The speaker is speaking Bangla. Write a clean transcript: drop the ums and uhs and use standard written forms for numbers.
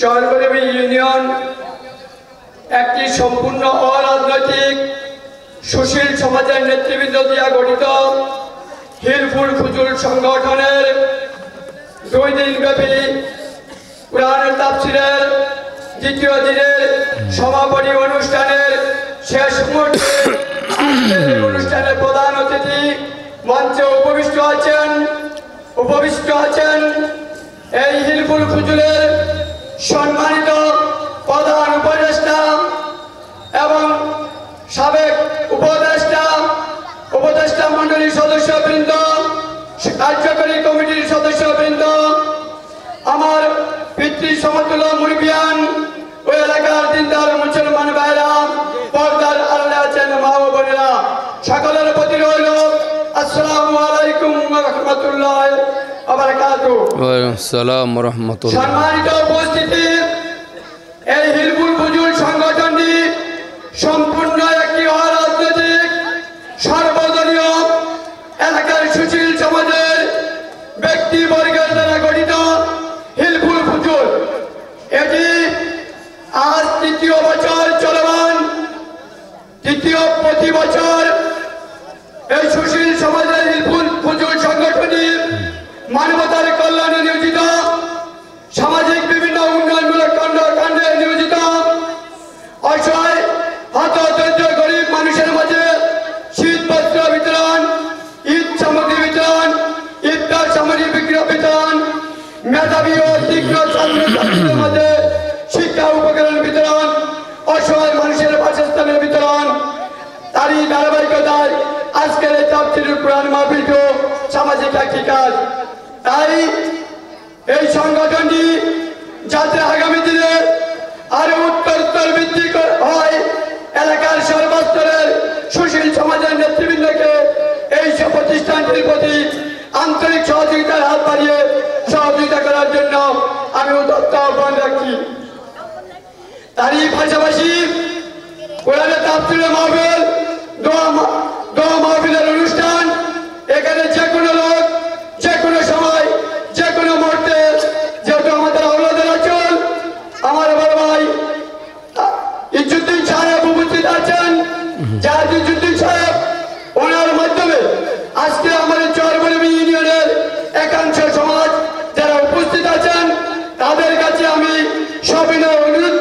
চরবরবী ইউনিয়ন একটি সম্পূর্ণ অরাজনৈতিক সুশীল সমাজের নেতৃবৃন্দ দিয়ে গঠিত হিলফুল ফুজুল সংগঠনের 2 দিনব্যাপী কোরআনের তাফসীরের দ্বিতীয় দিনের সমাপনী অনুষ্ঠানের শেষ মুহূর্তে অনুষ্ঠানের প্রধান অতিথি মঞ্চে উপবিষ্ট আছেন এই হিলফুল ফুজুলের সম্মানিত প্রধান উপদেষ্টা এবং সাবেক উপদেষ্টা মণ্ডলীর সদস্যবৃন্দ, কার্যকরী কমিটির সদস্যবৃন্দ, আমার পিতৃ সমতুল্য মুরব্বিয়ান ও এলাকার দিনদার মুসলমান ভাইরা, পর্দার আড়ালে আছেন মা ও বোনেরা, সকলের প্রতি রইল আসসালামু আলাইকুম ওয়া রাহমাতুল্লাহি ওয়া বারাকাতুহু। ওয়া আলাইকুম আসসালাম ওয়া রাহমাতুল্লাহ। সম্মানিত উপস্থিতি, এই হিলফুল ফুজুল সংগঠনটি সম্পূর্ণ একটি অরাজনৈতিক সর্বদলীয় এলাকার সুশীল সমাজের ব্যক্তিবর্গের দ্বারা গঠিত হিলফুল ফুজুল। এটি আজ 3য় বছর চলমান। প্রতি বছর এই সুশীল সমাজের হিলফুল ফুজুল সংগঠনটি মানবতার কল্যাণে নিয়োজিত, সামাজিক বিভিন্ন উন্নয়নমূলক কর্মকাণ্ডে নিয়োজিত, অসহায় হতদরিদ্র গরিব মানুষের মাঝে শীত বস্ত্র বিতরণ, ঈদ সামগ্রী বিতরণ, ইফতার সামগ্রী বিতরণ, মেধাবী ও তীক্ষ্ণ ছাত্রছাত্রীদের মাঝে শিক্ষা উপকরণ বিতরণ, অসহায় মানুষের বাসস্থানের বিতরণ। তারই ধারাবাহিকতায় আজকের এই তাফসীরুল কুরআন মাহফিলটিও সামাজিক একটি কাজ। তাই এই সংগঠনটি যাতে আগামী দিনে আরো উত্তরোত্তর বৃদ্ধি হয়, এলাকার সর্বস্তরের সুশীল সমাজের নেতৃবৃন্দকে এই প্রতিষ্ঠানটির প্রতি আন্তরিক সহযোগিতার হাত বাড়িয়ে সহযোগিতা করার জন্য আমি উদাত্ত আহ্বান রাখছি। তারই পাশাপাশি কোরআনের তাফসীরের মাহফিল, দোয়া মাহফিলের অনুষ্ঠান, এখানে যে কোনো লোক যে কোনো সময় যে কোনো মুহূর্তে, যেহেতু আমাদের আওলাদের রাসূল আমার বড় ভাই ইজ্জুদ্দিন সাহেব উপস্থিত আছেন, ইজ্জুদ্দিন সাহেব, ওনার মাধ্যমে আজকে আমাদের চরবরবী ইউনিয়নের একাংশ সমাজ যারা উপস্থিত আছেন তাদের কাছে আমি সবিনয় অনুরোধ